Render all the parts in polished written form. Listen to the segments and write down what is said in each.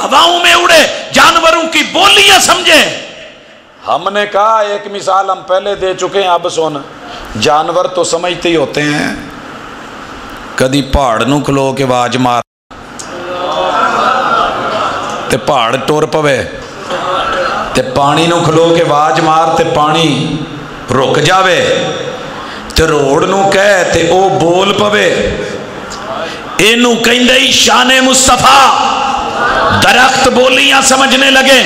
हवाओं में उड़े, जानवरों की बोलियां समझे। हमने कहा एक मिसाल हम पहले दे चुके हैं, अब सुन। जानवर तो समझते ही होते हैं, कदी पहाड़ नूं खलो के आवाज मार ते पहाड़ टुर पवे, ते पानी नूं खलो के आवाज मार ते पानी रुक जावे, ते रोड नूं कह ते ओ बोल पवे। इनू कहंदे शाने मुस्तफा। दरख्त बोलियां समझने लगे,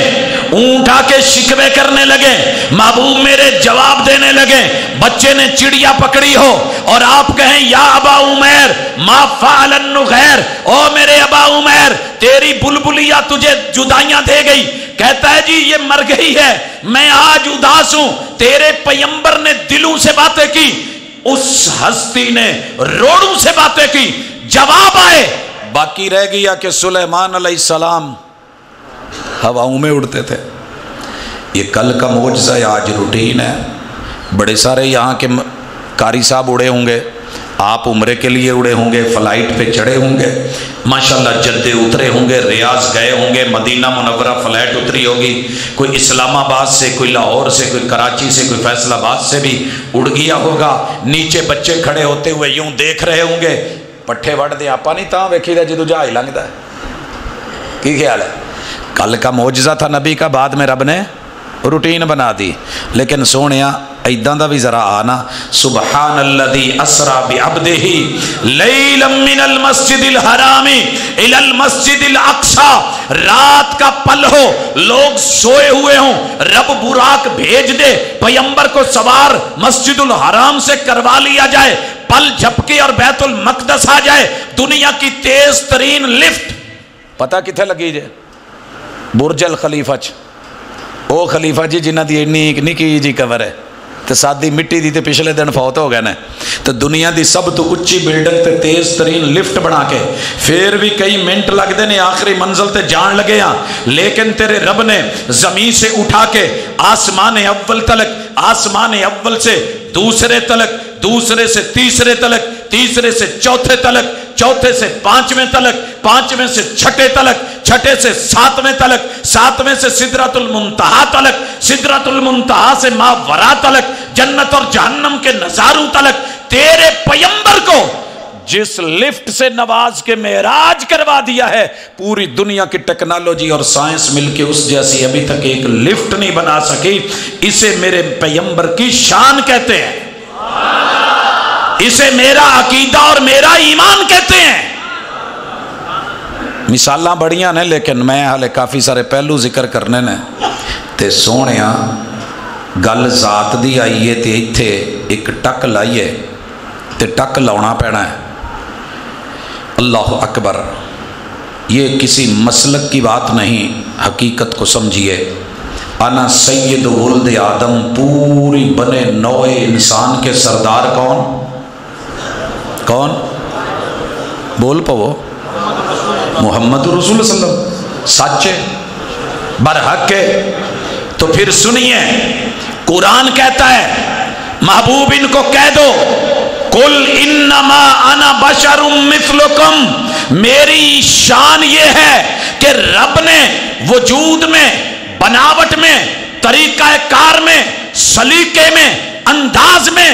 ऊंट आके शिकवे करने लगे, महबूब मेरे जवाब देने लगे। बच्चे ने चिड़िया पकड़ी हो और आप कहें या अबा उमैर मा फ़अलन नुग़ैर, ओ मेरे अबा उमैर तेरी बुलबुलिया तुझे जुदाइयां दे गई। कहता है जी ये मर गई है, मैं आज उदास हूं। तेरे पैगंबर ने दिलों से बातें की, उस हस्ती ने रोड़ों से बातें की, जवाब आए। बाकी रह गया कि सुलेमान अलैहिस्सलाम हवाओं में उड़ते थे। ये कल का मौजज़ा है, आज रूटीन है। बड़े सारे यहाँ के कारी साहब उड़े होंगे, आप उम्रे के लिए उड़े होंगे, फ्लाइट पे चढ़े होंगे, माशाल्लाह जद्दे उतरे होंगे, रियाज गए होंगे, मदीना मुनव्वरा फ्लाइट उतरी होगी, कोई इस्लामाबाद से, कोई लाहौर से, कोई कराची से, कोई फैसलाबाद से भी उड़ गया होगा। नीचे बच्चे खड़े होते हुए यूं देख रहे होंगे, पट्ठे वड़ दे आपा नहीं तां वेखी दा जदों जहाज लंघदा है। की ख्याल है? कल का मौजज़ा था नबी का, बाद में रब ने रूटीन बना दी। लेकिन सोनिया इदां दा भी जरा आना, सुबहानल्लज़ी असरा बिअब्दिही लैलन मिनल मस्जिदिल हरामी इलल मस्जिदिल अक्सा। रात का पल हो, लोग सोए हुए हों, रब बुराक भेज दे, पैगंबर को सवार मस्जिदुल हराम से करवा लिया जाए, पल झपके और बैतुल मक़दस आ जाए। दुनिया की तेज तरीन लिफ्ट पता किथे लगी जे? बुर्जल खलीफा च। ओ खलीफा जी जिन्हां दी इन्नी निकी जी कवर है ते सादी मिट्टी दी ते पिछले दिन फौत हो गए ने, तो दुनिया की सब तो उच्ची बिल्डिंग ते तेज तरीन लिफ्ट बना के फिर भी कई मिनट लगते ने आखिरी मंजिल ते जान लगे हाँ। लेकिन तेरे रब ने जमीन से उठा के आसमान अव्वल तलक, आसमान अव्वल से दूसरे तलक, दूसरे से तीसरे तलक, तीसरे से चौथे तलक, चौथे से पांचवें तलक, पांचवें से छठे तलक, छठे से सातवें तलक, सातवें से सिदरतुल मुंतहा तलक, सिदरतुल मुंतहा से मावरा तलक, जन्नत और जहन्नम के नजारों तलक। तेरे पैगंबर को जिस लिफ्ट से नवाज के मेराज करवा दिया है, पूरी दुनिया की टेक्नोलॉजी और साइंस मिलके उस जैसी अभी तक एक लिफ्ट नहीं बना सकी। इसे मेरे पैगंबर की शान कहते हैं, इसे मेरा अकीदा और मेरा ईमान कहते हैं। मिसालां बड़ियां ने, लेकिन मैं हाले काफ़ी सारे पहलू जिक्र करने ने। ते सोहणिया गल जात दी आई है, ते इत्थे एक टक लाइए ते टक लाउणा पैना है। अल्लाह अकबर। ये किसी मसलक की बात नहीं, हकीकत को समझिए। अना सैयद वुल्द आदम, पूरी बने नौए इंसान के सरदार कौन कौन? बोल पवो। मोहम्मद रसूल सल्लल्लाहु। सच्चे बरहक है। तो फिर सुनिए, कुरान कहता है महबूब इनको कह दो, कुल इन्नमा अना बशरुम मिस्लुकुम। मेरी शान ये है कि रब ने वजूद में, बनावट में, तरीका कार में, सलीके में, अंदाज में,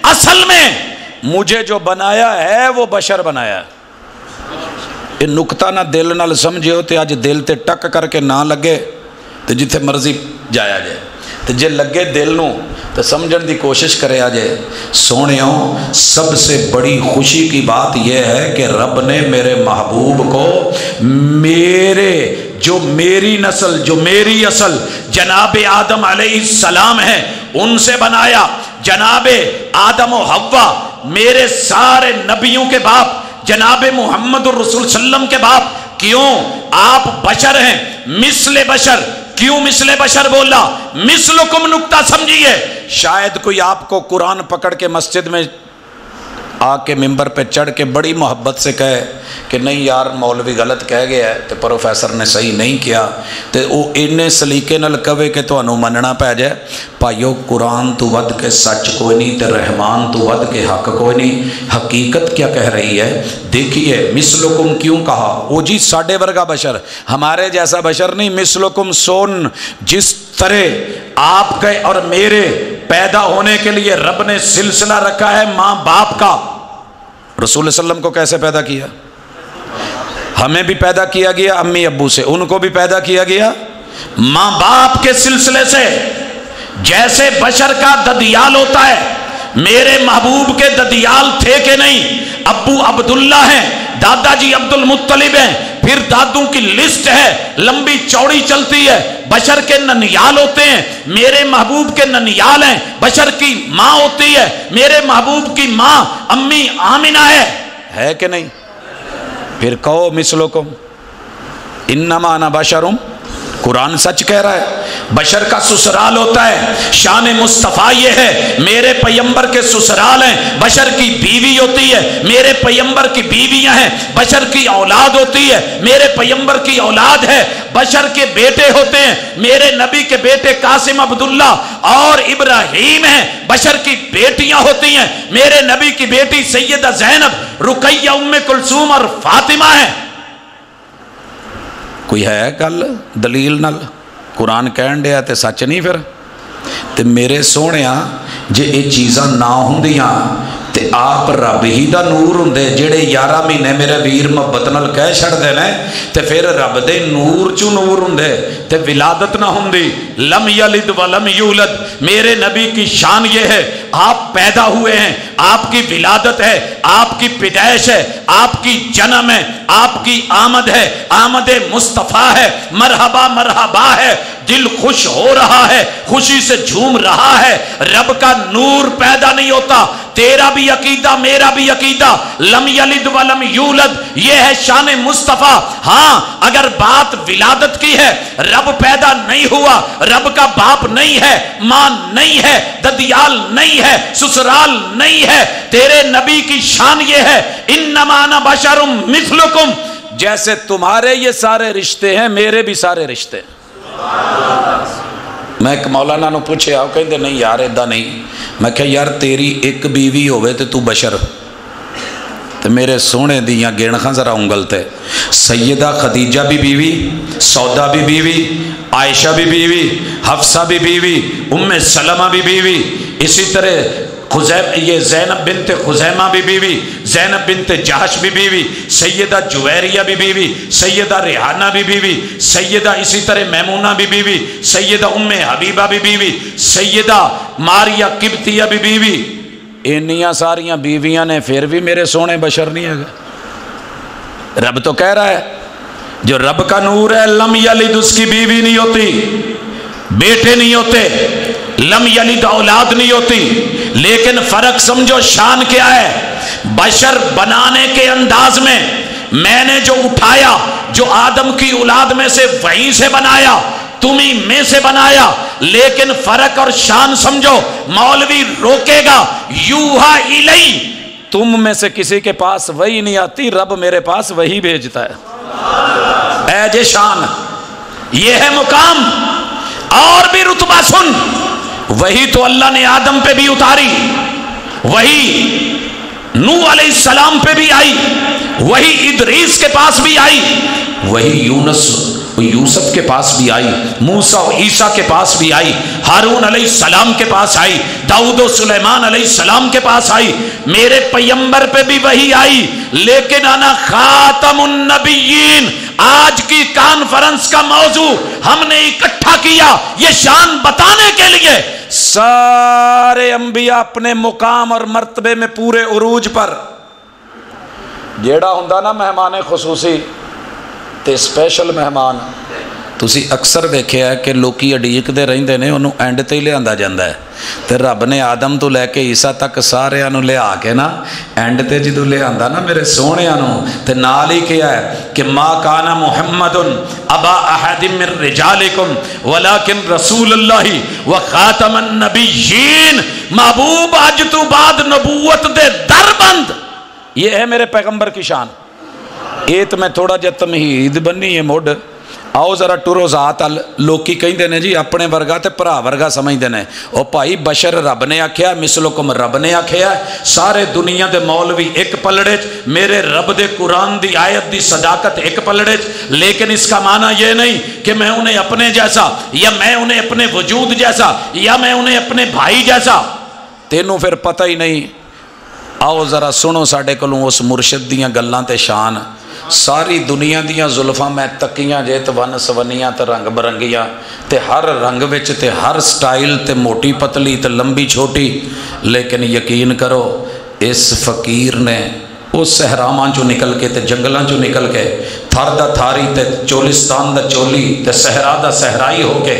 असल में मुझे जो बनाया है वो बशर बनाया। ये नुकता ना दिल नाल समझियो ते अज दिल ते टक करके ना लगे तो जिथे मर्जी जाया जाए, तो जे लगे दिल नूं तो समझण दी कोशिश करे आ जाए। सोनियो, सबसे बड़ी खुशी की बात यह है कि रब ने मेरे महबूब को मेरे जो मेरी नस्ल, जो मेरी असल जनाब आदम अलैहिस्सलाम है उनसे बनाया। जनाब आदम और हव्वा मेरे सारे नबियों के बाप, जनाब मोहम्मद रसूल सल्लम के बाप। क्यों? आप बशर हैं, मिसले बशर। क्यों मिसले बशर बोला? मिसलुकुम नुक्ता समझिए। शायद कोई आपको कुरान पकड़ के मस्जिद में आके मिंबर पे चढ़ के बड़ी मोहब्बत से कहे कि नहीं यार मौलवी गलत कह गया है, तो प्रोफैसर ने सही नहीं किया, तो वो इन्ने सलीके नाल कहे कि तुहानू मनना पै जाए। भाईओ कुरान तो वध के सच कोई नहीं, तो रहमान तो वध के हक कोई नहीं। हकीकत क्या कह रही है देखिए। मिसलुकुम क्यों कहा? वो जी साढ़े वर्गा बशर, हमारे जैसा बशर नहीं। मिसलुकुम सोन, जिस तरह आपके और मेरे पैदा होने के लिए रब ने सिलसिला रखा है माँ बाप का। रसूल सल्लम को कैसे पैदा किया? हमें भी पैदा किया गया अम्मी अब्बू से, उनको भी पैदा किया गया माँ बाप के सिलसिले से। जैसे बशर का ददियाल होता है, मेरे महबूब के ददियाल थे कि नहीं? अब्बू अब्दुल्ला हैं, दादाजी अब्दुल मुत्तलिब हैं, फिर दादू की लिस्ट है लंबी चौड़ी चलती है। बशर के ननियाल होते हैं, मेरे महबूब के ननियाल हैं। बशर की माँ होती है, मेरे महबूब की माँ अम्मी आमिना है कि नहीं? फिर कहो मिसलुकुम इन्नमा अना बशरुम, कुरान सच कह रहा है। बशर का ससुराल होता है, शान मुस्तफ़ा ये है मेरे पैगंबर के ससुराल हैं। बशर की बीवी होती है, मेरे पैगंबर की बीवियां हैं। बशर की औलाद होती है, मेरे पैगंबर की औलाद है। बशर के बेटे होते हैं, मेरे नबी के बेटे कासिम अब्दुल्ला और इब्राहीम हैं। बशर की बेटियां होती हैं, मेरे नबी की बेटी सैयदा ज़ैनब, रुकैया, उम्मे कुलसूम और फातिमा है। कोई है गल दलील नाल? कुरान कहन दिया तो सच नहीं? फिर ते मेरे सोहणिया जे ये चीज़ां ना होंदियां ते आप रब ही दा नूर हुंदे, जेड़े 11 महीने मेरे वीर मुहब्बत नाल कह छड़दे ने, ते फिर रब दे नूर चू नूर हुंदे ते विलादत ना हुंदी। लम यलिद वलम यूलद, मेरे नबी की शान ये है आप पैदा हुए हैं, आपकी विलादत है, आपकी पैदाइश है, आपकी जन्म है, आपकी आमद है, आमद मुस्तफ़ा है, मरहबा मरहबा है। दिल खुश हो रहा है, खुशी से झूम रहा है। रब का नूर पैदा नहीं होता। तेरा भी अकीदा मेरा भी अकीदा, लम यलिद वलम यूलद, ये है शान मुस्तफ़ा। हाँ, अगर बात विलादत की है, रब पैदा नहीं हुआ, रब का बाप नहीं है, मां नहीं है, ददियाल नहीं है, ससुराल नहीं है। तेरे नबी की शान ये है इन्नमा अना बशरुम मिस्लुकुम, जैसे तुम्हारे ये सारे रिश्ते हैं मेरे भी सारे रिश्ते। मैं एक मौलाना नूं पूछया, कहते नहीं यार इदा नहीं। मैं कहा यार तेरी एक बीवी होवे ते तू बशर, तो मेरे सोहने दियां गिण खां जरा उंगल ते। सैयदा खदीजा भी बीवी, सौदा भी बीवी, आयशा भी बीवी, हफ्सा भी बीवी, उम्मे सलमा भी बीवी, इसी तरह ये ज़ैनब बिनते खुज़ैमा भी बीवी, ज़ैनब बिनते जहश भी बीवी, सैयदा जुवैरिया भी बीवी, सैयदा रिहाना भी बीवी, सैयदा इसी तरह मैमूना भी बीवी, सैयदा उम्मे हबीबा भी बीवी, सैयदा मारिया किब्तिया भी बीवी। इन्नियां सारियां बीवियां ने, फिर भी मेरे सोने बशर नहीं है। रब तो कह रहा है जो रब का नूर है लम यलिद, उसकी बीवी नहीं होती, बेटे नहीं होते, लम यलिद औलाद नहीं होती। लेकिन फर्क समझो, शान क्या है? बशर बनाने के अंदाज में मैंने जो उठाया, जो आदम की औलाद में से वहीं से बनाया, तुम्ही में से बनाया। लेकिन फर्क और शान समझो। मौलवी रोकेगा, यूहा इलई, तुम में से किसी के पास वही नहीं आती, रब मेरे पास वही भेजता है। ऐ जे शान, ये है मुकाम। और भी रुतबा सुन, वही तो अल्लाह ने आदम पे भी उतारी, वही नूह अलैहिस्सलाम पे भी आई, वही इदरीस के पास भी आई, वही यूनुस यूसुफ के पास भी आई, मूसा और ईसा के पास भी आई, हारून अलैहिस्सलाम के पास आई, दाऊद और सुलेमान अलैहिस्सलाम के पास आई, मेरे पैगंबर पे भी वही आई। लेकिन अना खातमुन नबिय्यीन, आज की कॉन्फ्रेंस का मौजू हमने इकट्ठा किया ये शान बताने के लिए। सारे अंबिया अपने मुकाम और मर्तबे में पूरे उरूज पर, जेड़ा हुंदा ना मेहमान खुसूसी ते स्पेशल मेहमान, तुसी अक्सर वेख्या कि लोकी अड़ीकते रहिंदे ने उन्होंने एंड ते ही लिआंदा जांदा है ते रब ने आदम तो लैके ईसा तक सारिਆਂ ਨੂੰ लिया के ना एंड ते जो लिआंदा ना मेरे सोहणिਆਂ ਨੂੰ ते नाल ही कहा है कि मा काना मुहम्मदुन अबा अहदिम मिन रिजालिकुम वलाकिन रसूलुल्लाहि व खातमन नबिय्यीन। महबूब अज तो बाद नबूवत दे दर बंद। ये है मेरे पैगंबर की शान। ये तो मैं थोड़ा जिहा तमहीद बन्नी है मुढ़। आओ जरा टुरो जात अल। लोकी कहिंदे ने जी अपने वर्गा ते भरा वर्गा समझते हैं। ओ भाई बशर रब ने आख्या, मिसलुकुम रब ने आख्या। सारे दुनिया के मौलवी एक पलड़े च, मेरे रब दे कुरान दी आयत दी सदाकत एक पलड़े च। लेकिन इसका माना यह नहीं कि मैं उन्हें अपने जैसा या मैं उन्हें अपने वजूद जैसा या मैं उन्हें अपने भाई जैसा। तेनू फिर पता ही नहीं। आओ जरा सुनो साडे कोलों उस मुर्शिद दियां गल्लां ते शान। सारी दुनिया दियां जुल्फां मैं तकियां जे ते वन सवनियां ते रंग बरंगियां ते हर रंग विच ते हर स्टाइल ते मोटी पतली ते लंबी छोटी। लेकिन यकीन करो इस फकीर ने उस सहरावां चों निकल के ते जंगलों चों निकल के थर दा थारी ते चोलिस्तान दा चोली ते सहरा दा सहराई होके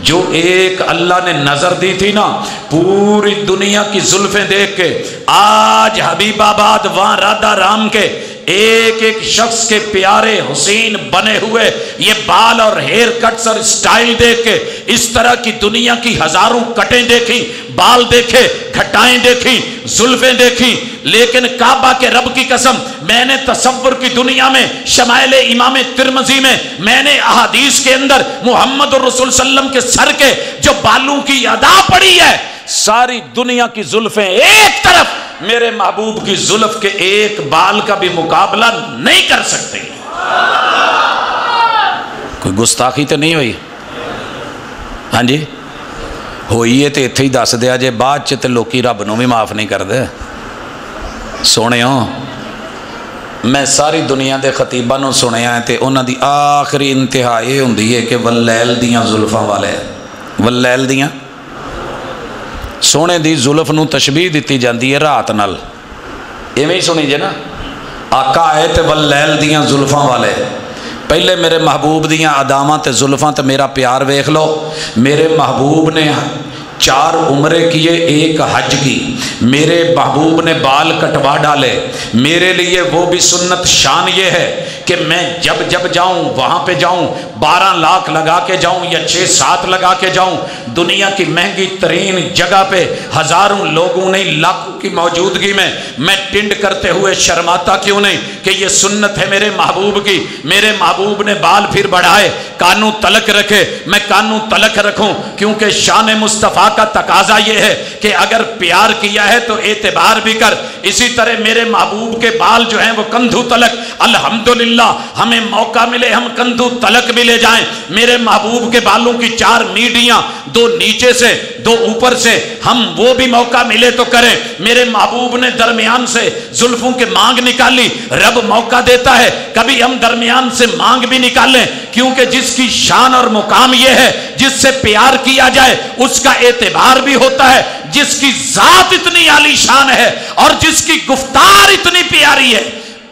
जो एक अल्लाह ने नजर दी थी ना पूरी दुनिया की जुल्फें देख के, आज हबीबाबाद वहां राधा राम के एक एक शख्स के प्यारे हुसैन बने हुए ये बाल और हेयर कट्स और स्टाइल देख के इस तरह की दुनिया की हजारों कटें देखी, बाल देखे, घटाएं देखी, जुल्फें देखी। लेकिन काबा के रब की कसम मैंने तसव्वुर की दुनिया में शमाइल इमाम तिरमिज़ी में मैंने अहादीस के अंदर मोहम्मद रसूल सल्लम के सर के जो बालों की अदा पड़ी है, सारी दुनिया की जुल्फें एक तरफ, मेरे महबूब की जुल्फ के एक बाल का भी मुकाबला नहीं कर सकते। कोई गुस्ताखी तो नहीं हुई? हाँ जी होई है तो इत्थे ही दस दिया जे, बाद च ते लोकी रब नूं भी माफ नहीं करते। सोहणिओ मैं सारी दुनिया के खतीबां नूं सुनिया ते उन्हां दी आखिरी इंतहा ये हुंदी है कि वल्लैल दियां जुल्फां वाले, वल्लैल दियां सोने दी जुल्फ नूं तशबीह दी जाती है रात नाल। इवें ही सुनी जे ना, आका आए तो वल्लैल दियां जुल्फां वाले। पहले मेरे महबूब दियां अदावां ते जुल्फां ते मेरा प्यार वेख लो। मेरे महबूब ने 4 उम्रे किए, 1 हज की। मेरे महबूब ने बाल कटवा डाले। मेरे लिए वो भी सुन्नत शान ये है कि मैं जब जब जाऊं वहां पे जाऊं, 12 लाख लगा के जाऊं या 6-7 लगा के जाऊं, दुनिया की महंगी तरीन जगह पे हजारों लोगों नहीं लाखों की मौजूदगी में मैं टिंड करते हुए शर्माता क्यों नहीं कि ये सुन्नत है मेरे महबूब की। मेरे महबूब ने बाल फिर बढ़ाए, कानू तलक रखे, मैं कानू तलक रखूं क्योंकि शान मुस्तफ़ा का तकाजा ये है कि अगर प्यार किया है तो एतबार भी कर। इसी तरह मेरे महबूब के बाल जो हैं वो कंधू तलक, अल्हम्दुलिल्लाह हमें मौका मिले हम कंधू तलक भी ले जाएं। मेरे महबूब के बालों की 4 मीडियां, 2 नीचे से 2 ऊपर से, हम वो भी मौका मिले तो करें। मेरे महबूब ने दरमियान से जुल्फों के मांग निकाली, रब मौका देता है कभी हम दरमियान से मांग भी निकालें, क्योंकि जिसकी शान और मुकाम ये है जिससे प्यार किया जाए उसका एतबार भी होता है। जिसकी जात इतनी आलीशान है और जिसकी गुफ्तार इतनी प्यारी है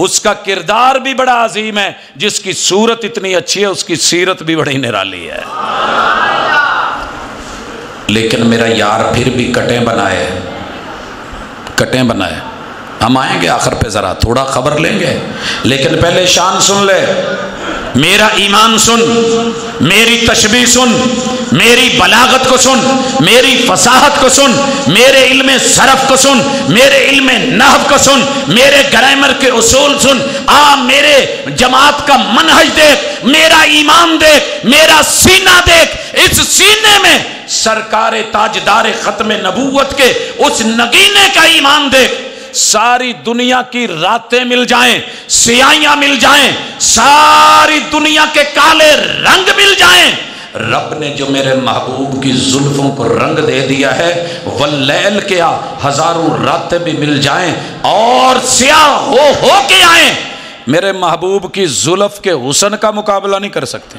उसका किरदार भी बड़ा अजीम है। जिसकी सूरत इतनी अच्छी है उसकी सीरत भी बड़ी निराली है। लेकिन मेरा यार फिर भी कटें बनाए, कटें बनाए। हम आएंगे आखिर पे, जरा थोड़ा खबर लेंगे, लेकिन पहले शान सुन ले। मेरा ईमान सुन, मेरी तशबीह सुन, मेरी बलागत को सुन, मेरी फसाहत को सुन, मेरे इल्म सरफ को सुन, मेरे इल्म नहव को सुन, मेरे ग्रामर के उसूल सुन। मेरे जमात का मनहज देख, मेरा ईमान देख, मेरा सीना देख। इस सीने में सरकार ताजदार खत्म नबूवत के उस नगीने का ईमान देख। सारी दुनिया की रातें मिल जाएं, सियाहियां मिल जाएं, सारी दुनिया के काले रंग मिल जाएं, रब ने जो मेरे महबूब की जुल्फों को रंग दे दिया है, वल्लैल क्या हजारों रातें भी मिल जाएं और स्याह हो के आए, मेरे महबूब की जुल्फ के हुस्न का मुकाबला नहीं कर सकते।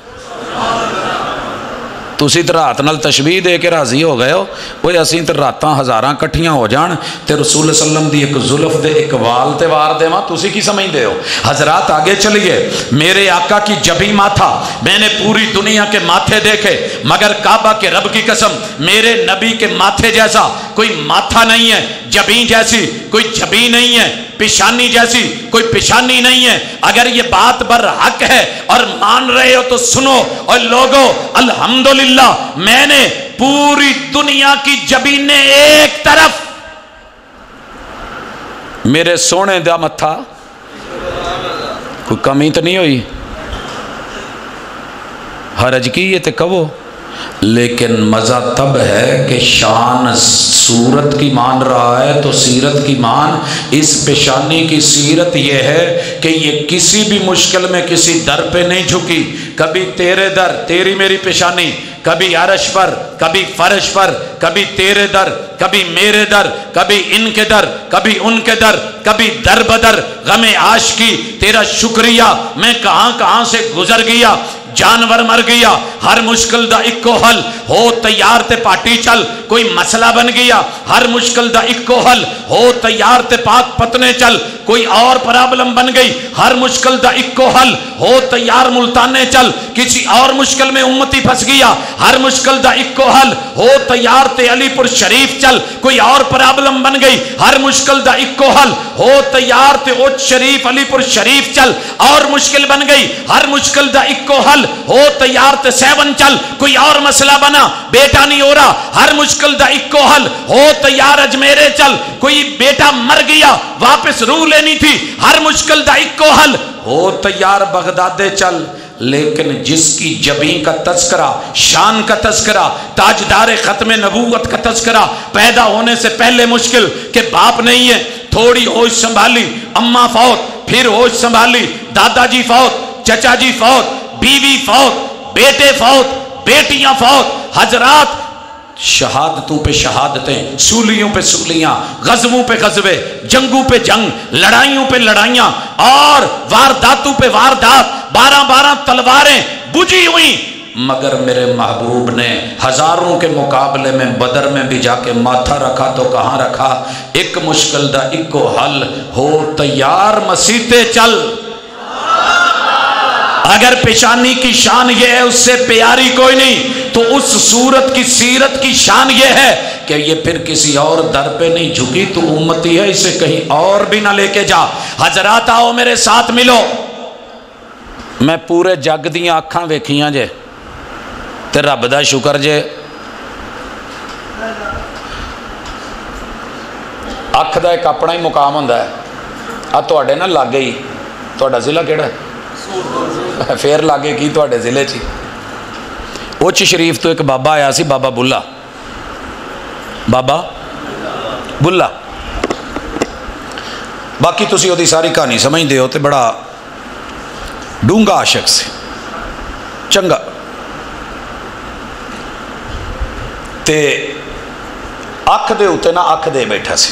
तुसी तो रात नाल तशबीह दे के राजी हो गए हो, वो असीं तो रातां हज़ारां कट्ठियां हो जान ते रसूल सल्लम दी एक जुल्फ दे एक वाल ते वार देवां, तुसी की समझदे हो। हजरात आगे चलिए। मेरे आका की जबी माथा, मैंने पूरी दुनिया के माथे देखे मगर काबा के रब की कसम मेरे नबी के माथे जैसा कोई माथा नहीं है, जबी जैसी कोई जबी नहीं है, पेशानी जैसी कोई पेशानी नहीं है। अगर ये बात बर हक है और मान रहे हो तो सुनो। और लोगों अल्हम्दुलिल्लाह मैंने पूरी दुनिया की जबीने एक तरफ, मेरे सोने दा मत्था कोई कमी तो नहीं हुई। हरज की ये तो कहो, लेकिन मज़ा तब है कि शान सूरत की मान रहा है तो सीरत की मान। इस पेशानी की सीरत ये है कि ये किसी भी मुश्किल में किसी दर पे नहीं झुकी। कभी तेरे दर, तेरी मेरी पेशानी, कभी अरश पर, कभी फर्श पर, कभी तेरे दर, कभी मेरे दर, कभी इनके दर, कभी उनके दर, कभी दर बदर गमे आशिकी तेरा शुक्रिया मैं कहां कहां से गुजर गया। जानवर मर गया, हर मुश्किल दा इक्को हल हो तैयार ते पार्टी चल, कोई मसला बन गया, हर मुश्किल दा इक्को हल हो तैयार ते पाक पतने चल, कोई और प्रॉब्लम बन गई, हर मुश्किल दा इक्को हल हो तैयार मुल्ताने चल, किसी और मुश्किल में उम्मती फंस गया, हर मुश्किल दा इक्को हल हो तैयार ते अलीपुर शरीफ चल, कोई और प्रॉब्लम बन गई, हर मुश्किल दा इक्को हल हो तैयार ते उच शरीफ अलीपुर शरीफ चल, और मुश्किल बन गई, हर मुश्किल दा इक्को हल हो तैयार ते सेवन चल, कोई और मसला बना बेटा नहीं हो रहा, हर मुश्किल दा इक्को हल हो तैयार अजमेरे चल, कोई बेटा मर गया वापस रूह लेनी थी, हर मुश्किल दा इक्को हल हो तैयार बगदादे चल। लेकिन जिसकी जबी का तस्करा, शान का तस्करा, ताजदार खत्म नबूवत का तस्करा, पैदा होने से पहले मुश्किल के बाप नहीं है, थोड़ी होश संभाली अम्मा फौत, फिर होश संभाली दादाजी फौत, चचा जी फौत, बीवी फौत, बेटे फौत, बेटियां फौत। हजरात शहादतों पे शहादतें, सूलियों पे सूलियां, गज़वों पे गज़वे, जंगों पे जंग, लड़ाइयों पे लड़ाइयां और वारदातों पे वारदात, 12-12 तलवारें बुझी हुई, मगर मेरे महबूब ने हजारों के मुकाबले में बदर में भी जाके माथा रखा तो कहां रखा, एक मुश्किल दा इको हल हो तैयार मसीते चल। अगर पेशानी की शान ये है उससे प्यारी कोई नहीं, तो उस सूरत की सीरत की शान ये है कि ये फिर किसी और दर पे नहीं झुकी, तो उम्मती है इसे कहीं और भी ना लेके जा। हजरात आओ मेरे साथ मिलो। मैं पूरे जग दियां अखां वेखियां जे ते रब दा शुक्र जे, अख दा एक अपना ही मुकाम हुंदा है। आ तुहाडे ना लागे ही, तुहाडा जिला किहड़ा है? फिर लागे की तुहाडे जिले च उच शरीफ तो एक बाबा आया सी, बाबा बुल्ला, बाबा बुल्ला। बाकी तुसी ओदी सारी कहानी समझदे हो, तो बड़ा डूंगा आशक से, चंगा ते अख दे उत्ते ना अख दे बैठा सी,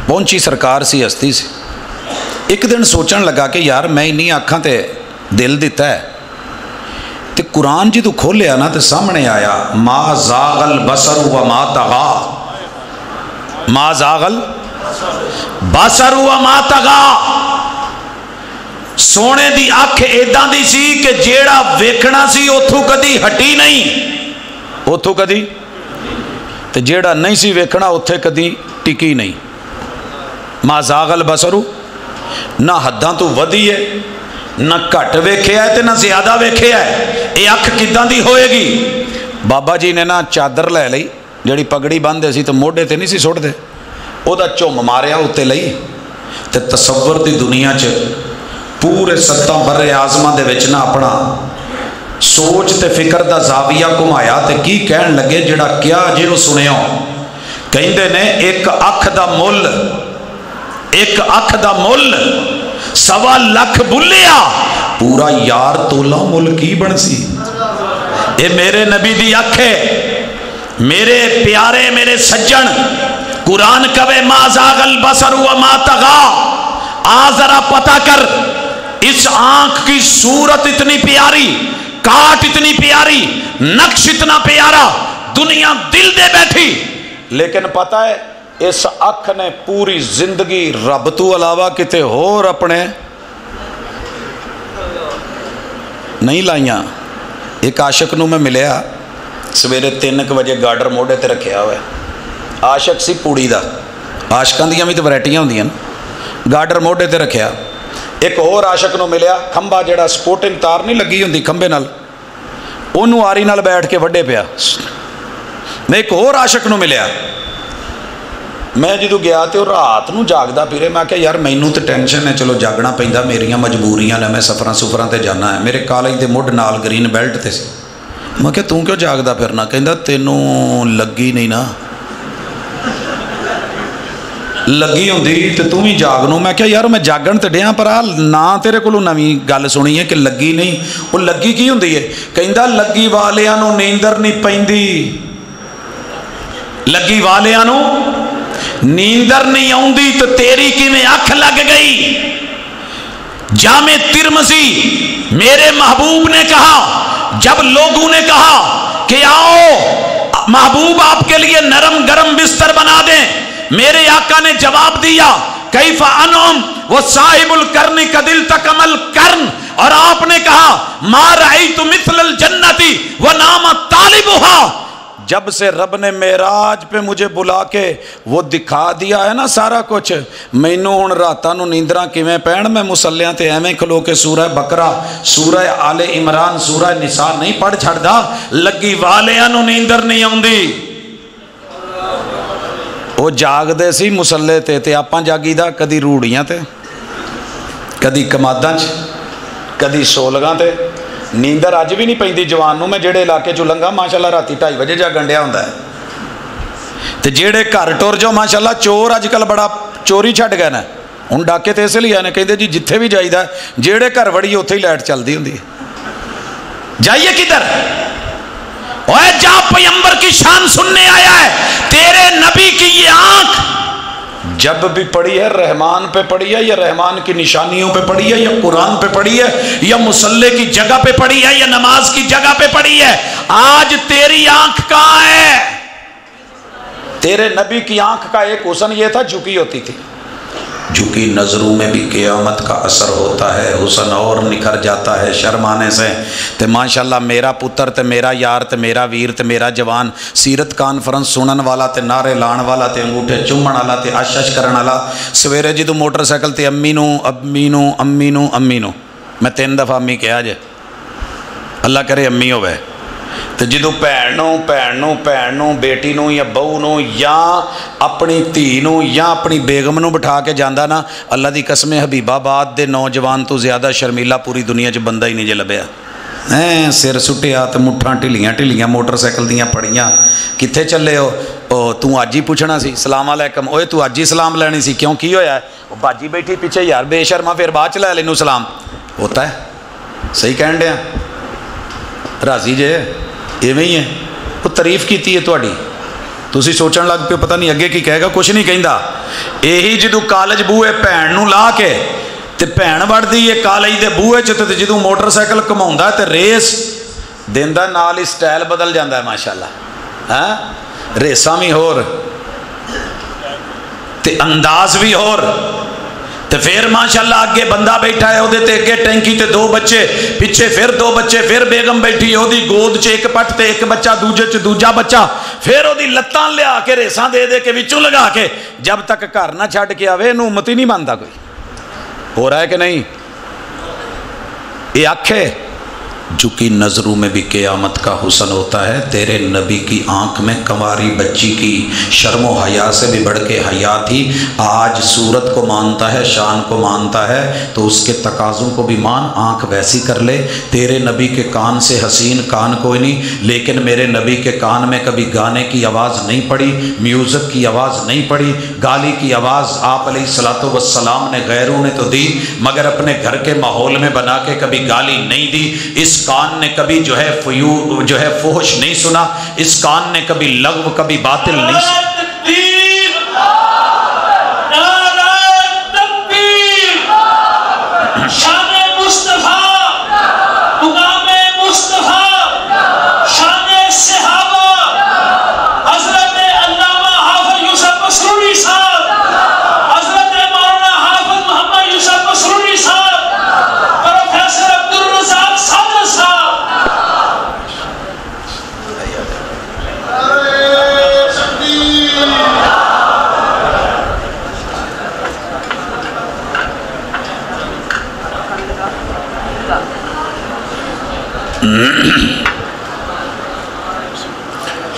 पहुंची सरकार सी, हस्ती सी। एक दिन सोचन लगा कि यार मैं इन्नी अखां ते दिल दिता है, तो कुरान जी तू खोलिया ना तो सामने आया मा जागल बसर व मा तगा, मा जागल बसर व मा तगा। सोने दी अख इदां दी सी कि जेड़ा वेखना सी उथों कदी हटी नहीं, उथों कदी, ते जेड़ा नहीं सी वेखना उत्थे कदी टिकी नहीं। मा जागल बसरू, ना हद्दां तो वधी है, ना घट वेख्या है, ना ज्यादा वेख्या है। ये अख किदां दी होएगी? बाबा जी ने ना चादर लै लई, जिहड़ी पगड़ी बन्नदे सी तो मोढे ते नहीं सी सुटदे, ओहदा झुम मारिया उत्ते लई, ते तसव्वुर दी दुनिया च पूरे 7 बर्रे आज़मा दे विच ना अपना सोच ते फिक्र दा जाविया घुमाया, ते की कहण लगे जिहड़ा क्या जिहनु सुनियो, कहिंदे ने एक अख दा मुल, एक अख दा मुल 1.25 लाख बुलिया, पूरा यार तोला मुल की बन सी। ये मेरे नबी दी अख है, मेरे प्यारे मेरे सज्जन। कुरान कवे मा जागल बसर व मा तगा। आ जरा पता कर, इस आंख की सूरत इतनी प्यारी, काट इतनी प्यारी, नक्श इतना प्यारा, दुनिया दिल दे बैठी, लेकिन पता है इस अख ने पूरी जिंदगी रब तो अलावा किते होर अपने नहीं लाइया। एक आशिक नूं मैं मिलिया सवेरे 3 बजे, गार्डर मोढ़े ते रखिया हुआ, आशिक सी पूड़ी दा, आशिकां दियां भी तो वैरायटियां होंदियां, गार्डर मोढ़े ते रखिया। एक होर आशिक नूं मिलिया, खंबा जिहड़ा सपोर्टिंग तार नहीं लगी हुंदी खंबे नाल, उन्होंने आरी नाल बैठ के वड्डे पिया। मैं एक होर आशिक नूं मिलिया, मैं जो गया तो रात नूं जागदा फिरे, मैं क्या यार मैनू तो टेंशन है, चलो जागना पैंदा, मेरियां मजबूरियां ने, मैं सफर सुफर ते जाना है, मेरे कॉलेज के मुढ़ नाल ग्रीन बैल्ट ते सी। मैं क्या तू क्यों जागदा फिरना, कहंदा तैनू लगी नहीं ना, लगी होंदी तो तू भी जागनू। मैं क्या यार मैं जागन तो डिया, पर ना तेरे को नवी गल सुनी है कि लगी नहीं, वो लगी की होंदी है, कहंदा लगी वालियां नू नींदर नहीं पैंदी, लगी वालियां नू नींदर नहीं आउंदी, तो तेरी किवें अख लग गई। जामे तिरमजी, मेरे महबूब ने कहा, जब लोगों ने कहा कि आओ महबूब आपके लिए नरम गरम बिस्तर बना दें, मेरे आका ने जवाब दिया कैफा अनम वो साहिबुल करनी कदिल तकमल कर्न, और आपने कहा मा रअयतु मिथलल जन्नती व नाम तालिबुहा। जब से रब ने मेराज पे मुझे बुला के वो दिखा दिया है ना सारा कुछ, मैनू हुण रातां नूं नींदरां किवें पैण, मैं मुसल्लियां ते एवें खलो के सूरह बकरा, सूरह आले इमरान, सूरह निसा नहीं पढ़ छड़दा, लगी वालियां नूं नींदर नहीं आउंदी। वो जागदे सी मुसल्ले ते आपां जागीदा कदी रूड़ियां ते, कदी कमादां च, कदी सोलगां ते। नींदर अज भी नहीं पैंदी जवान नूं। मैं जेड़े इलाके चों लंघा माशाअल्लाह राती 2:30 बजे जागण डिया हुंदा है, ते जेड़े घर टुर जाओ माशाअल्लाह, चोर अजकल बड़ा चोरी छड्ड गए ने, हुण डाके ते इसलिए आए ने, कहंदे जी जिथे भी जाईदा जेड़े घर वड़ीए उत्थे ही लाइट चलदी हुंदी है, जाइए किधर? ओए जा पैगंबर की शान सुनने आया है, तेरे नबी की ये आंख जब भी पड़ी है रहमान पे पड़ी है, या रहमान की निशानियों पे पड़ी है, या कुरान पे पड़ी है, या मुसल्ले की जगह पे पड़ी है, या नमाज की जगह पे पड़ी है। आज तेरी आंख कहां है? तेरे नबी की आंख का एक हुस्न ये था, झुकी होती थी, झुकी नजरों में भी क़यामत का असर होता है, हुस्न और निखर जाता है शर्माने से। ते माशाअल्लाह मेरा पुत्र ते मेरा यार ते मेरा वीर ते मेरा जवान, सीरत कॉन्फ्रेंस सुनन वाला ते नारे लाण वाला ते अंगूठे चुम्मण वाला ते आशश करन वाला, सवेरे जो मोटरसाइकिल ते अम्मी नू अम्मी नू अम्मी नू अम्मी नू, मैं 3 दफ़ा अम्मी कहा जे, अल्लाह करे अम्मी होवे, तो जो भैन नू बेटी नू या बहू नू या अपनी धी नू या अपनी बेगम नू बिठा के जांदा ना, अल्लाह दी कसम हबीबाबाद दे नौजवान तो ज़्यादा शर्मीला पूरी दुनिया च बंदा ही नहीं जे लभ्या। सिर सुटिया तो मुठ्ठां ढिलियां ढिलियां मोटरसाइकिल दियां पड़ियां, कित्थे चले हो? तू अज ही पूछना सी सलाम अलैकुम, ओए तू अज ही सलाम लैनी सी, क्यों की होया? बाजी बैठी पीछे, यार बेशर्मा फिर बाद च लै लैनू सलाम। होता है, सही कहन दिया, राजी जे इवें ही है। वो तारीफ की है तुहाडी, तुसी सोचण लग पे पता नहीं अगे की कहेगा, कुछ नहीं कहंदा। यही जो कॉलेज बूहे भैन नूं ला के ते भैन वड़दी है कॉलेज के बूहे च, ते जो मोटरसाइकिल घुमाउंदा ते रेस देंदा, नाल ही स्टाइल बदल जाता है माशाअल्लाह। हाँ रेसां भी होर ते अंदाज भी होर, तो फिर माशाअल्लाह अगे बंदा बैठा है, ਉਹਦੇ ਤੇ अगे टैंकी ते 2 बच्चे, पिछे फिर 2 बच्चे, फिर बेगम बैठी है, ਉਹਦੀ गोद च एक पट ते एक बच्चा, दूजे च दूजा बच्चा, फिर ਉਹਦੀ ਲੱਤਾਂ लिया के रेसां दे दे के विचों लगा के, जब तक घर ना छड्ड के आवे ਇਹਨੂੰ उम्मत ही नहीं बनता कोई। हो रहा है कि नहीं? ये आखे झुकी नजरों में भी क़यामत का हुस्न होता है। तेरे नबी की आंख में कंवारी बच्ची की शर्म व हया से भी बढ़ के हया थी। आज सूरत को मानता है, शान को मानता है, तो उसके तकाज़ों को भी मान, आंख वैसी कर ले। तेरे नबी के कान से हसीन कान कोई नहीं, लेकिन मेरे नबी के कान में कभी गाने की आवाज़ नहीं पड़ी, म्यूज़िक की आवाज़ नहीं पड़ी, गाली की आवाज़ आप अलैहिस्सलातु वस्सलाम ने गैरों ने तो दी, मगर अपने घर के माहौल में बना के कभी गाली नहीं दी। इस कान ने कभी जो है फुहश नहीं सुना, इस कान ने कभी लग़्व कभी बातिल नहीं सुना। शान मुस्तफा, मुकाम मुस्तफा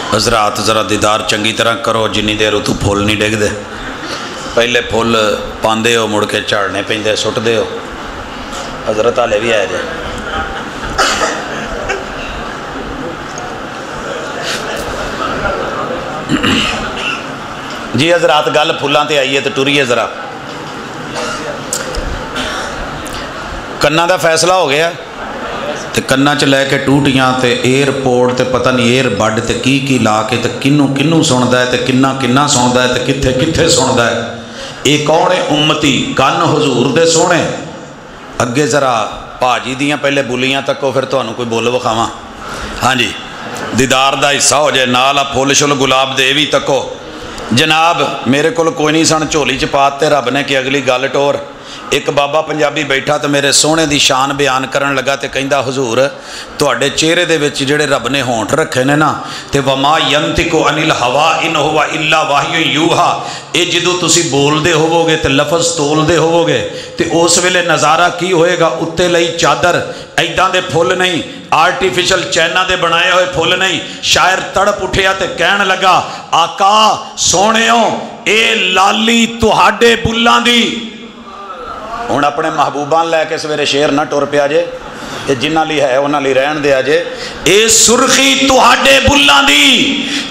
हज़रात ज़रा दीदार चंगी तरह करो जिन्नी देर उतों फुल नहीं डिगते। पहले फुल पाते हो मुड़ के झाड़ने पेंदे सुटते हो। हज़रत हाले भी आए जे जी हज़रात गल फुलों ते आई है तो टुरीए ज़रा। कन्ना का फैसला हो गया तो कन्ना च लैके टूटियां तो एयरपोर्ट तो पता नहीं एयर बड तो की ला के तो किनू किनू सुनता है तो किन्ना किन्ना सुनता है तो कित्थे कित्थे सुनता है। ये कौन है उम्मती कन हुजूर दे सोने। अगे जरा भाजी दियाँ पहले बुलियां तको फिर तुहानू कोई बोल विखावां। हाँ जी दीदार का हिस्सा हो जाए नाल फुल शुल गुलाब दे भी तको। जनाब मेरे को कोई नहीं सन झोली च पाते रब ने कि अगली गल टोर। एक बाबा पंजाबी बैठा तो मेरे सोहने की शान बयान करन लगा तो कहंदा हुजूर तुहाडे चेहरे दे विच जिहड़े रब ने होंठ रखे ने ना ते वमा यंतिकु अनिल हवा इन हुवा इल्ला वाह्यु यूहा। ये जदों तुसी बोलदे होवोगे तो लफज तोलदे होवोगे तो उस वेले नज़ारा की होएगा। उत्ते लई चादर ऐदां दे फुल नहीं आर्टिफिशियल चैना दे बनाए हुए फुल नहीं। शायर तड़प उठिया तो कहन लगा आका सोहणेओ ए लाली तुहाडे बुल्लां दी। हुण अपने महबूबा लैके सवेरे शेर ना टुर पिया जे ते जिन्हां लई है उन्हां लई रहन दिया जे। ए सुरखी तुहाडे बुल्लां दी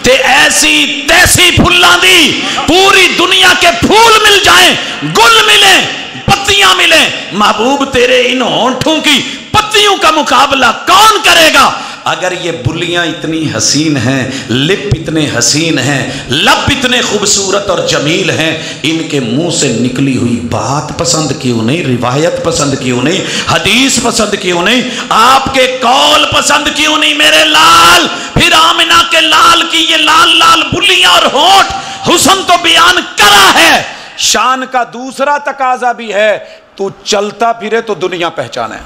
ते ऐसी तैसी फुल्लां दी। पूरी दुनिया के फूल मिल जाएं गुल मिले पत्तियां मिले महबूब तेरे इन होंठों की पत्तियों का मुकाबला कौन करेगा। अगर ये बुलियां इतनी हसीन हैं लिप इतने हसीन हैं लब इतने खूबसूरत और जमील हैं इनके मुंह से निकली हुई बात पसंद क्यों नहीं। रिवायत पसंद क्यों नहीं। हदीस पसंद क्यों नहीं। आपके कौल पसंद क्यों नहीं मेरे लाल। फिर आमिना के लाल की ये लाल लाल बुलियां और होंठ हुस्न तो बयान करा है। शान का दूसरा तकाजा भी है तू चलता फिरे तो दुनिया पहचाने।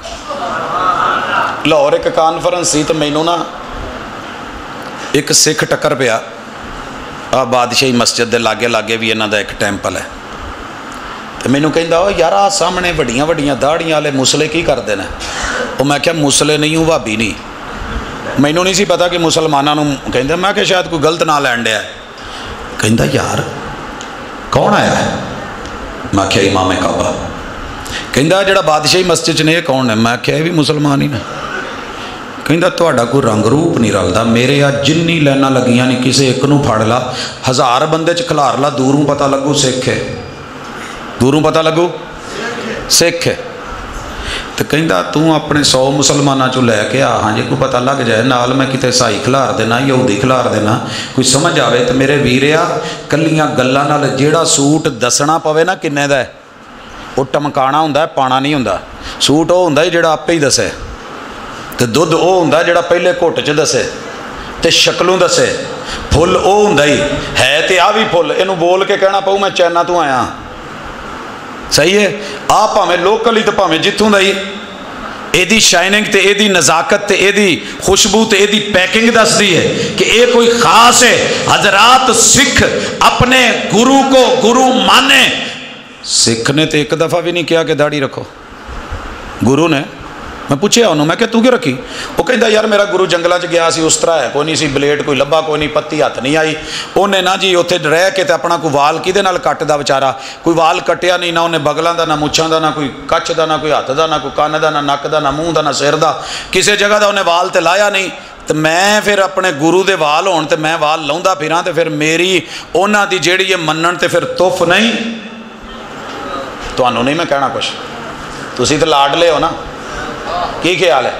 लाहौर एक कॉन्फ्रेंस सी तो मैनू ना एक सिख टक्कर पिया। आ बादशाही मस्जिद के लागे लागे भी इन्हों का एक टैंपल है तो मैनू कहता यार आ सामने वड्डियां वड्डियां दाड़ियां वाले मुसले की करते हैं। वो मैं क्या मुसले नहीं हूँ भाभी नहीं। मैनू नहीं सी पता कि मुसलमानों कहते। मैं क्या शायद कोई गलत ना लैन दिया। कहता यार कौन आया है। मैं क्या इमाम काबा। कहता जिहड़ा बादशाही मस्जिद ने कौन है। मैं क्या भी मुसलमान ही ना। कहता तुहाडा कोई रंग रूप नहीं रलता। मेरे आ जिन्नी लाइनां लगियां नहीं किसी एक नूं फड़ ला 1000 बंदे च खिलार ला दूरों पता लगू सिख है। दूरों पता लगू सिख है। तो कहता तू अपने 100 मुसलमानों चो लैके आ। हाँ जी कोई पता लग जाए नाल मैं किते ईसाई खिलार देना यहूदी खिलार देना कोई समझ आवे तो मेरे वीरिया कल्लियां गल्लां नाल जेड़ा सूट दसना पवे ना किन्ने दा वो टमकाना हुंदा पाना नहीं हुंदा। सूट वो हुंदा जिहड़ा आपे ही दसे तो दुध वो हुंदा जिहड़ा पहले घुट च दसे तो शक्लों दसे। फुल वो हुंदा ही है तो आ भी फुल इनू बोल के कहना पऊ मैं चाइना तो आया। सही है आ भावें लोकल ही तो भावें जिथों दा ही। एदी शाइनिंग ते एदी नज़ाकत ते एदी खुशबू ते एदी पैकिंग दसदी है कि ये कोई खास है। हजरात सिख अपने गुरु को गुरु माने। सिख ने तो एक दफ़ा भी नहीं किया कि दाढ़ी रखो। गुरु ने मैं पूछया उन्होंने मैं क्या तू क्यों रखी। वो कहता यार मेरा गुरु जंगलों च गया सी उस तरह है कोई नहीं सी ब्लेड कोई लब्भा कोई नहीं पत्ती हथ नहीं आई। उन्हें ना जी उत्थे रह के तो अपना कोई वाल किहदे नाल कटदा बेचारा। कोई वाल कटिया नहीं ना उन्हें बगलों का ना मुछां का ना कोई कच्छ का ना कोई हथ का ना कोई कान का ना नक का ना मूँह का ना सिर का किसी जगह का उन्हें वाल तो लाया नहीं। तो मैं फिर अपने गुरु के वाल होण तो मैं वाल लाउंदा फिरां तो फिर मेरी उन्हां दी जिहड़ी है मन्नण ते फिर तुफ नहीं। तुहानू नहीं मैं कहना कुछ तुसी तो लाडले हो ना की ख्याल है।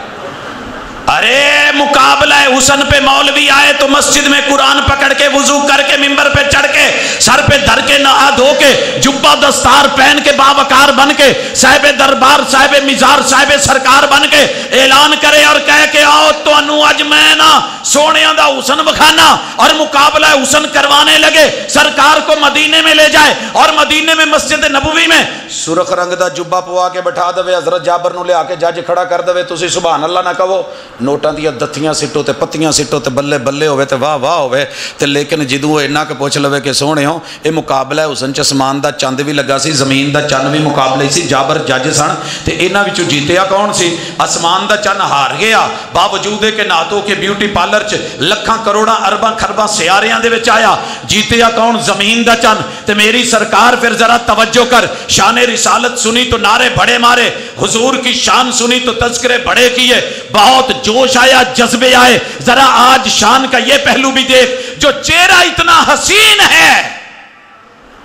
अरे मुकाबला है हुसन पे मौलवी आए तो मस्जिद में कुरान पकड़ के वुजू करके मिंबर पे चढ़ के सर पे धर के नहा धो के जुब्बा दस्तार पहन के बावकार बन के साहिब दरबार साहिब मिजार साहिब सरकार बन के ऐलान करे और कह के आओ तो अज मैं ना सोनिया दा हुसन बखाना और मुकाबला हुसन करवाने लगे। सरकार को मदीने में ले जाए और मदीने में मस्जिद नबवी में सुरख रंग दा जुब्बा पवा के बैठा देवे, हजरत जाबर नूं लिया के जज खड़ा कर देवे, तुसीं सुभान अल्लाह ना कहो, नोटां दी दत्थियां सिटो ते पत्तियां सिटो ते बल्ले बल्ले होवे ते वाह वाह होवे ते, लेकिन जदों इन्ना क पुछ लवे कि सोहणिओ ये मुकाबला हुसन च आसमान दा चंद भी लगा सी, जमीन दा चंद भी मुकाबले सी, जाबर जज सन ते इन्हां विचों जीतिया कौन सी? आसमान दा चंद हार गया बावजूद के नातो के ब्यूटी पार्लर च लखां करोड़ां अरबां खरबां सियारियां दे विच आया, जीतिया कौन? जमीन दा चंद। ते मेरी सरकार फिर जरा तवज्जो कर, शान रिसालत सुनी तो नारे बड़े मारे, हुजूर की शान सुनी तो तज़किरे बड़े किए, बहुत जोश आया, जज्बे आए। जरा आज शान का ये पहलू भी देख, जो चेहरा इतना हसीन है,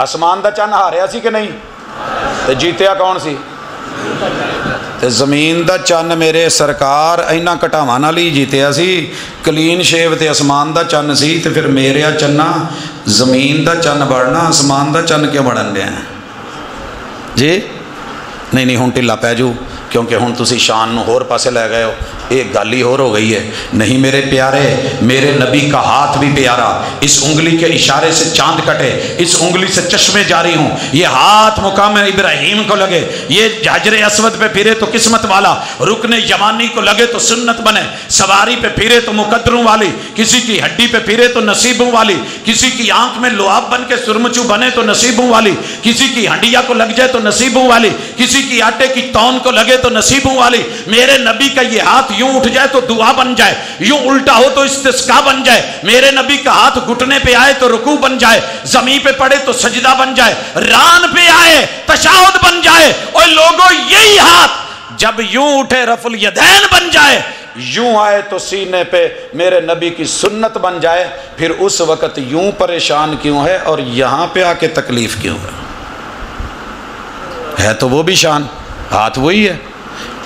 आसमान दा चंद हारिया सी कि नहीं? ते जीतिया कौन सी? ते जमीन दा चन्न मेरे सरकार इन्ना घटावां नाल ही जीतिया सी, क्लीन शेव ते आसमान दा चन्न सी, ते फिर मेरे चन्ना जमीन दा चन्न बनना, आसमान दा चन्न क्यों बनन दिया जी? नहीं हुण ढिला पै जू, क्योंकि हुण तुसी शान नूं होर पासे लै गए हो, ये गल ही होर हो गई है। नहीं मेरे प्यारे, मेरे नबी का हाथ भी प्यारा, इस उंगली के इशारे से चांद कटे, इस उंगली से चश्मे जारी हों, ये हाथ मुकाम इब्राहिम को लगे, ये हजरे अस्वद पे फिरे तो किस्मत वाला, रुकने यमानी को लगे तो सुन्नत बने, सवारी पे फिरे तो मुकद्दरों वाली, किसी की हड्डी पे फिरे तो नसीबों वाली, किसी की आंख में लुआब बन के सुरमचू बने तो नसीबों वाली, किसी की हंडिया को लग जाए तो नसीबों वाली, किसी की आटे की तौन को लगे तो नसीबों वाली। मेरे नबी का ये हाथ यूं उठ जाए तो दुआ बन जाए, यूं उल्टा हो तो इस्तिस्का बन जाए, मेरे नबी का हाथ घुटने पे आए तो रुकू बन जाए, जमीन पे पड़े तो सजदा बन जाए, रान पे आए तशाहुद बन जाए। और लोगों यही हाथ जब यूं उठे रफुल यदैन बन जाए, यूं आए तो सीने पे मेरे नबी की सुन्नत बन जाए, फिर उस वक्त यूं परेशान क्यों है और यहां पे आके तकलीफ क्यों है? तो वो भी शान, हाथ वही है,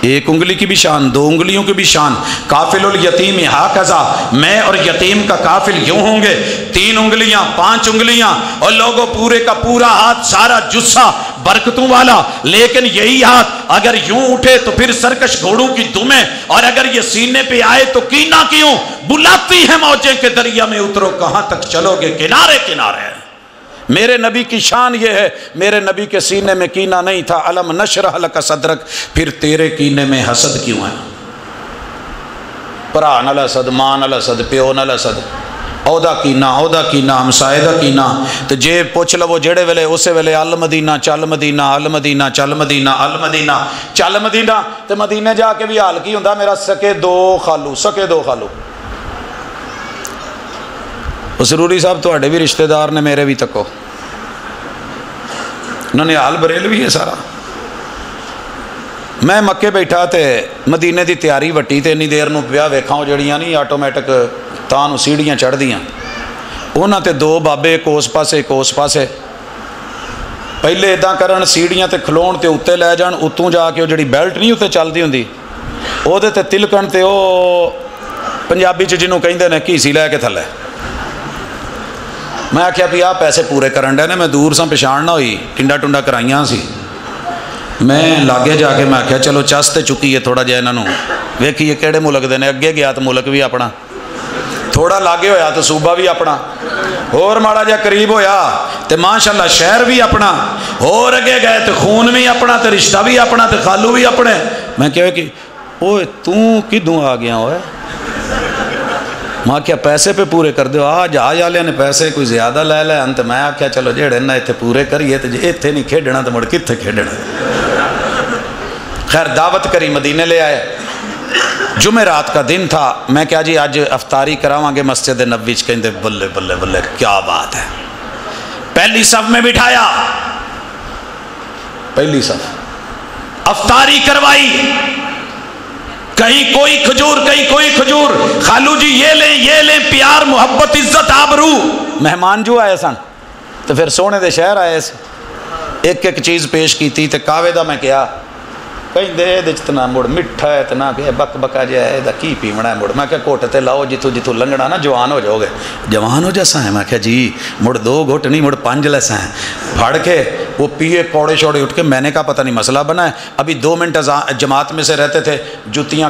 एक उंगली की भी शान, दो उंगलियों की भी शान। काफिलुल यतीम हाकज़ा, मैं और यतीम का काफिल यूं होंगे, 3 उंगलियां 5 उंगलियां, और लोगों पूरे का पूरा हाथ, सारा जुस्सा बरकतों वाला। लेकिन यही हाथ अगर यूं उठे तो फिर सरकश घोड़ों की दुमें, और अगर ये सीने पे आए तो कीना क्यों? बुलाती है मौजें के दरिया में उतरो, कहां तक चलोगे किनारे किनारे। मेरे नबी की शान ये है, मेरे नबी के सीने में कीना नहीं था, अलम नशरह लका सदरक, फिर तेरे कीने में हसद क्यों है? भरा नाल हसद, मां नाल हसद, प्यो नाल हसद, ओहदा कीना हमसाए दा कीना। तो जे पुछ लवो जेड़े वेले उसे वेले अल मदीना चल मदीना, अल मदीना चल मदीना, अल मदीना चल मदीना, तो मदीने जाके भी हाल की हुंदा? मेरा सके दो खालू। सरूरी साहब तुहाडे भी रिश्तेदार ने, मेरे भी तको, उन्होंने हाल बरेलवी है सारा। मैं मक्के बैठा तो मदीने की तैयारी वटी, तो इन्नी देर नूं पिया वेखां वो जड़ियां नहीं आटोमैटिक तां सीढ़ियां चढ़दियां, उन्हां ते 2 बाबे एक उस पासे पहले इदां करन, सीढ़ियां ते खलोण ते उत्ते लै जाण, उत्तों जाके वो जिहड़ी बैल्ट नहीं उत्ते चलदी हुंदी ओहदे ते तिलकण, ते वो पंजाबी च जिन्हों कहिंदे ने घीसी लै के थल्ले। मैं आख्या भी आ पैसे पूरे करन डे ने, मैं दूर सा पछाण ना हुई, टिंडा टुंडा कराइयां सी, मैं लागे जाके मैं आख्या चलो चस ते चुकी है थोड़ा जिहा इन्हां नूं वेखीए किहड़े मुल्क दे ने। अगे गया तो मुल्क भी अपना, थोड़ा लागे होया तो सूबा भी अपना, होर माड़ा जिहा करीब होया तो माशाअल्लाह शहर भी अपना, होर अगे गए तो खून भी अपना, तो रिश्ता भी अपना, तो खालू भी अपने। मैं कहा कि ओए तू किदों आ गया होए? मैं आख्या पैसे पे पूरे कर दो, आ जहाज वाले ने पैसे कोई ज़्यादा लै लैन, तो मैं आख्या चलो जेड़े ना इत्थे पूरे करिए, तो जे इत्थे नहीं खेडना तो मुड़ कित्थे खेडना। खैर दावत करी, मदीने ले आए, जुमेरात का दिन था। मैं क्या जी आज अफ्तारी करावांगे मस्जिद नबवी च, कहंदे बल्ले बल्ले बल्ले क्या बात है। पहली सफ में बिठाया, पहली सफ अफ्तारी करवाई, कहीं कोई खजूर कहीं कोई खजूर, खालू जी ये लें प्यार मोहब्बत इज्जत आबरू। मेहमान जो आए सन तो फिर सोने दे शहर आए, एक एक चीज़ पेश की, तो कावे दा मैं क्या कहते ये ना मुड़ मिठा है तो ना कि बक बका जिहा है, इहदा की पीवना है मुड़। मैं क्या घुट ते लाओ, जिथों जिथों लंघना ना जवान हो जाओगे। जवान हो जैसा है? मैं क्या जी मुड़ 2 घुट नहीं मुड़ 5 लैसा है। फड़ के वो पिए कौड़े शौड़े उठ के, मैंने कहा पता नहीं मसला बना है। अभी 2 मिनट जमात में से रहते थे, जुतियाँ